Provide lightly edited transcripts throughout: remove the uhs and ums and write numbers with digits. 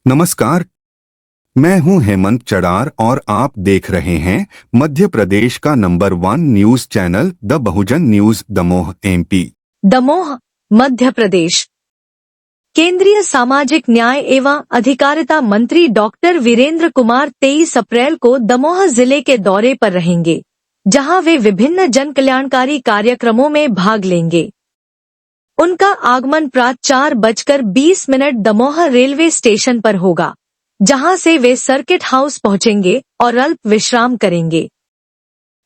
नमस्कार, मैं हूं हेमंत चड़ार और आप देख रहे हैं मध्य प्रदेश का number 1 news channel the Bahujan news Damoh MP. Damoh, Madhya Pradesh. केंद्रीय सामाजिक न्याय एवं अधिकारिता मंत्री डॉक्टर वीरेंद्र कुमार 23 अप्रैल को दमोह जिले के दौरे पर रहेंगे, जहां वे विभिन्न जन कल्याणकारी कार्यक्रमों में भाग लेंगे। उनका आगमन प्रातः 4:20 दमोह रेलवे स्टेशन पर होगा, जहां से वे सर्किट हाउस पहुंचेंगे और अल्प विश्राम करेंगे।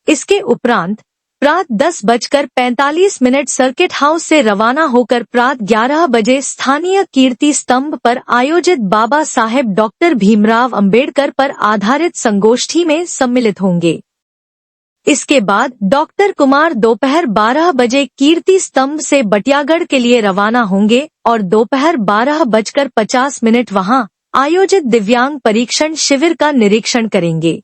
इसके उपरांत प्रातः 10:45 सर्किट हाउस से रवाना होकर प्रातः 11 बजे स्थानीय कीर्ति स्तंभ पर आयोजित बाबा साहेब डॉक्टर भीमराव अंबेडकर पर आधारित संगोष्ठी में सम्मिलित होंगे। इसके बाद डॉक्टर कुमार दोपहर 12 बजे कीर्ति स्तंभ से बटियागढ़ के लिए रवाना होंगे और दोपहर 12:50 वहां आयोजित दिव्यांग परीक्षण शिविर का निरीक्षण करेंगे।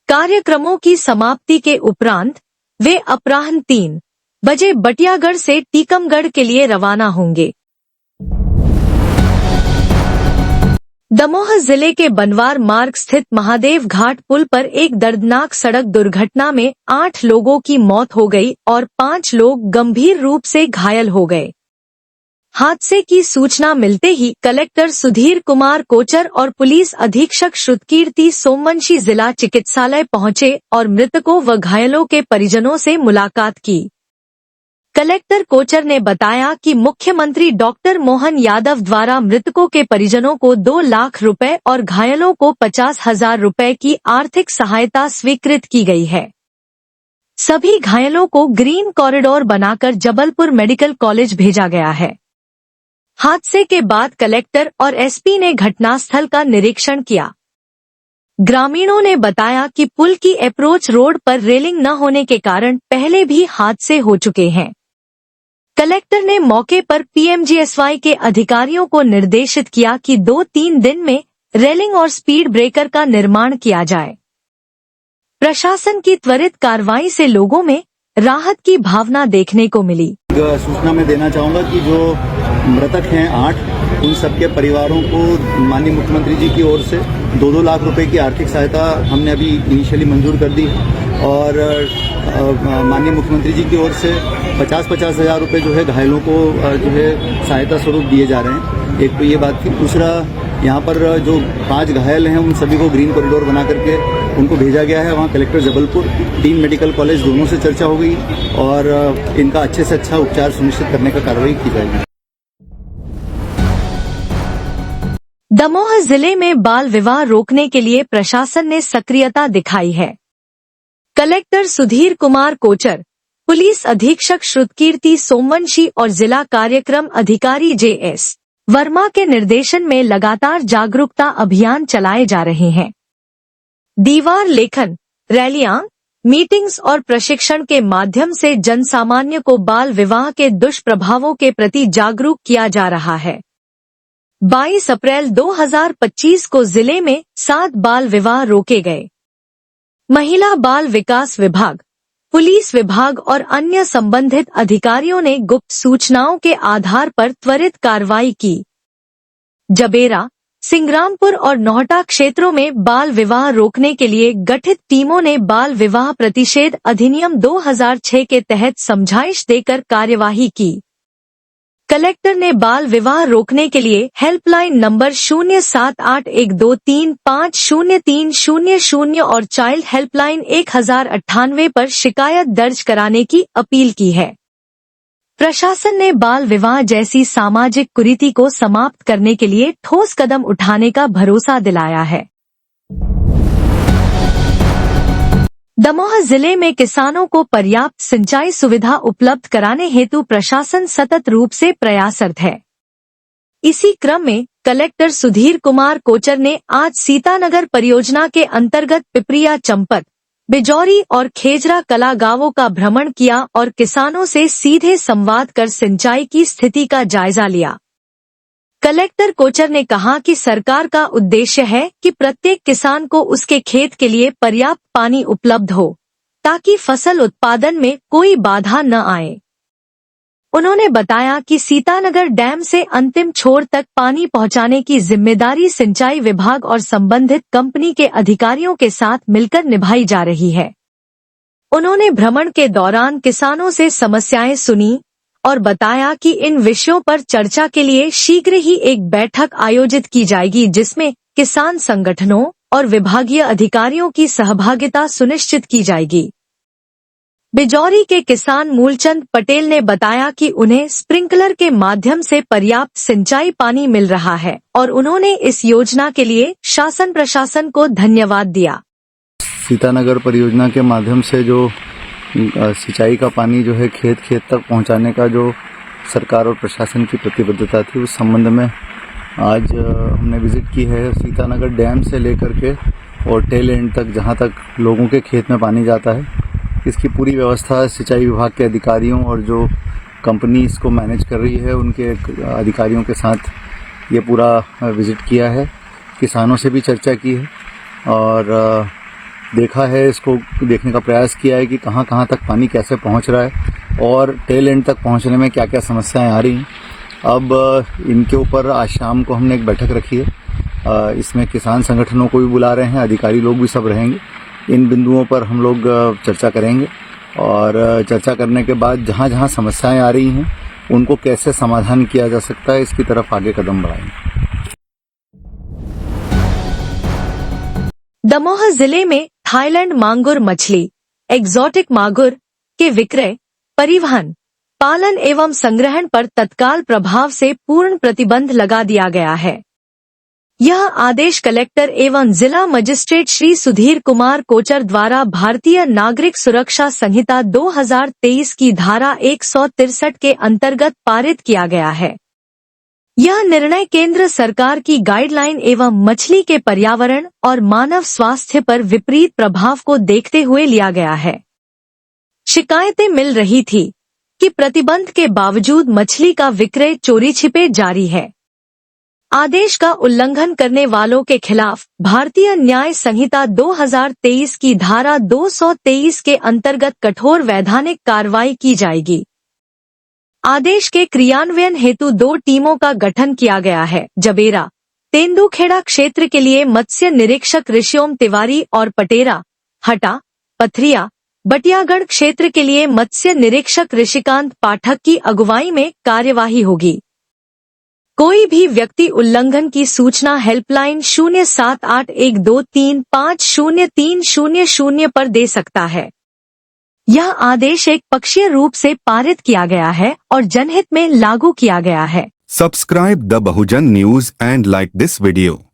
कार्यक्रमों की समाप्ति के उपरांत वे अपराह्न 3 बजे बटियागढ़ से टीकमगढ़ के लिए रवाना होंगे। दमोह जिले के बनवार मार्ग स्थित महादेव घाट पुल पर एक दर्दनाक सड़क दुर्घटना में 8 लोगों की मौत हो गई और 5 लोग गंभीर रूप से घायल हो गए। हादसे की सूचना मिलते ही कलेक्टर सुधीर कुमार कोचर और पुलिस अधीक्षक श्रुतकीर्ति सोमवंशी जिला चिकित्सालय पहुंचे और मृतकों व घायलों के परिजनों से मुलाकात की। कलेक्टर कोचर ने बताया कि मुख्यमंत्री डॉक्टर मोहन यादव द्वारा मृतकों के परिजनों को 2 लाख रुपए और घायलों को 50,000 रुपए की आर्थिक सहायता स्वीकृत की गई है। सभी घायलों को ग्रीन कॉरिडोर बनाकर जबलपुर मेडिकल कॉलेज भेजा गया है। हादसे के बाद कलेक्टर और एसपी ने घटनास्थल का निरीक्षण किया। ग्रामीणों ने बताया कि पुल की अप्रोच रोड पर रेलिंग न होने के कारण पहले भी हादसे हो चुके हैं। कलेक्टर ने मौके पर पीएमजीएसवाई के अधिकारियों को निर्देशित किया कि 2-3 दिन में रेलिंग और स्पीड ब्रेकर का निर्माण किया जाए। प्रशासन की त्वरित कार्रवाई से लोगों में राहत की भावना देखने को मिली। सूचना में देना चाहूंगा कि जो मृतक हैं 8, उन सबके परिवारों को माननीय मुख्यमंत्री जी की ओर से 2-2 लाख रुपए की आर्थिक सहायता हमने अभी इनिशियली मंजूर कर दी और माननीय मुख्यमंत्री जी की ओर से 50-50 हज़ार रुपये जो है घायलों को जो है सहायता स्वरूप दिए जा रहे हैं। एक तो ये बात थी। दूसरा, यहाँ पर जो 5 घायल हैं उन सभी को ग्रीन कॉरिडोर बना करके उनको भेजा गया है। वहाँ collector Jabalpur, team medical college दोनों से चर्चा हो गई और इनका अच्छे से अच्छा उपचार सुनिश्चित करने का कार्रवाई की जाएगी। दमोह जिले में बाल विवाह रोकने के लिए प्रशासन ने सक्रियता दिखाई है। कलेक्टर सुधीर कुमार कोचर, पुलिस अधीक्षक श्रुतकीर्ति सोमवंशी और जिला कार्यक्रम अधिकारी JS वर्मा के निर्देशन में लगातार जागरूकता अभियान चलाए जा रहे हैं। दीवार लेखन, रैलियां, मीटिंग्स और प्रशिक्षण के माध्यम से जनसामान्य को बाल विवाह के दुष्प्रभावों के प्रति जागरूक किया जा रहा है। 22 अप्रैल 2025 को जिले में 7 बाल विवाह रोके गए। महिला बाल विकास विभाग, पुलिस विभाग और अन्य संबंधित अधिकारियों ने गुप्त सूचनाओं के आधार पर त्वरित कार्रवाई की। जबेरा, सिंग्रामपुर और नौहटा क्षेत्रों में बाल विवाह रोकने के लिए गठित टीमों ने बाल विवाह प्रतिषेध अधिनियम 2006 के तहत समझाइश देकर कार्यवाही की। कलेक्टर ने बाल विवाह रोकने के लिए हेल्पलाइन नंबर 078123503000 और चाइल्ड हेल्पलाइन 1098 पर शिकायत दर्ज कराने की अपील की है। प्रशासन ने बाल विवाह जैसी सामाजिक कुरीति को समाप्त करने के लिए ठोस कदम उठाने का भरोसा दिलाया है। दमोह जिले में किसानों को पर्याप्त सिंचाई सुविधा उपलब्ध कराने हेतु प्रशासन सतत रूप से प्रयासरत है। इसी क्रम में कलेक्टर सुधीर कुमार कोचर ने आज सीतानगर परियोजना के अंतर्गत पिपरिया चंपत, बिजौरी और खेजरा कला गांवों का भ्रमण किया और किसानों से सीधे संवाद कर सिंचाई की स्थिति का जायजा लिया। कलेक्टर कोचर ने कहा कि सरकार का उद्देश्य है कि प्रत्येक किसान को उसके खेत के लिए पर्याप्त पानी उपलब्ध हो, ताकि फसल उत्पादन में कोई बाधा न आए। उन्होंने बताया कि सीतानगर डैम से अंतिम छोर तक पानी पहुंचाने की जिम्मेदारी सिंचाई विभाग और संबंधित कंपनी के अधिकारियों के साथ मिलकर निभाई जा रही है। उन्होंने भ्रमण के दौरान किसानों से समस्याएं सुनी और बताया कि इन विषयों पर चर्चा के लिए शीघ्र ही एक बैठक आयोजित की जाएगी, जिसमें किसान संगठनों और विभागीय अधिकारियों की सहभागिता सुनिश्चित की जाएगी। बिजौरी के किसान मूलचंद पटेल ने बताया कि उन्हें स्प्रिंकलर के माध्यम से पर्याप्त सिंचाई पानी मिल रहा है और उन्होंने इस योजना के लिए शासन प्रशासन को धन्यवाद दिया। सीतानगर परियोजना के माध्यम से जो सिंचाई का पानी जो है खेत खेत तक पहुंचाने का जो सरकार और प्रशासन की प्रतिबद्धता थी, उस संबंध में आज हमने विजिट की है। सीतानगर डैम से लेकर के और टेल एंड तक, जहां तक लोगों के खेत में पानी जाता है, इसकी पूरी व्यवस्था सिंचाई विभाग के अधिकारियों और जो कंपनी इसको मैनेज कर रही है उनके अधिकारियों के साथ ये पूरा विजिट किया है। किसानों से भी चर्चा की है और देखा है, इसको देखने का प्रयास किया है कि कहां कहां तक पानी कैसे पहुंच रहा है और टेल एंड तक पहुंचने में क्या क्या समस्याएं आ रही हैं। अब इनके ऊपर आज शाम को हमने एक बैठक रखी है। इसमें किसान संगठनों को भी बुला रहे हैं, अधिकारी लोग भी सब रहेंगे। इन बिंदुओं पर हम लोग चर्चा करेंगे और चर्चा करने के बाद जहां जहां समस्याएं आ रही हैं उनको कैसे समाधान किया जा सकता है, इसकी तरफ आगे कदम बढ़ाएंगे। दमोह जिले में थाईलैंड मांगुर मछली, एग्जोटिक मांगुर के विक्रय, परिवहन, पालन एवं संग्रहण पर तत्काल प्रभाव से पूर्ण प्रतिबंध लगा दिया गया है। यह आदेश कलेक्टर एवं जिला मजिस्ट्रेट श्री सुधीर कुमार कोचर द्वारा भारतीय नागरिक सुरक्षा संहिता 2023 की धारा 163 के अंतर्गत पारित किया गया है। यह निर्णय केंद्र सरकार की गाइडलाइन एवं मछली के पर्यावरण और मानव स्वास्थ्य पर विपरीत प्रभाव को देखते हुए लिया गया है। शिकायतें मिल रही थी कि प्रतिबंध के बावजूद मछली का विक्रय चोरी छिपे जारी है। आदेश का उल्लंघन करने वालों के खिलाफ भारतीय न्याय संहिता 2023 की धारा 223 के अंतर्गत कठोर वैधानिक कार्रवाई की जाएगी। आदेश के क्रियान्वयन हेतु 2 टीमों का गठन किया गया है। जबेरा, तेंदुखेड़ा क्षेत्र के लिए मत्स्य निरीक्षक ऋषिओम तिवारी और पटेरा, हटा, पथरिया, बटियागढ़ क्षेत्र के लिए मत्स्य निरीक्षक ऋषिकांत पाठक की अगुवाई में कार्यवाही होगी। कोई भी व्यक्ति उल्लंघन की सूचना हेल्पलाइन 07812350300 पर दे सकता है। यह आदेश एक पक्षीय रूप से पारित किया गया है और जनहित में लागू किया गया है। Subscribe the Bahujan news and like this video.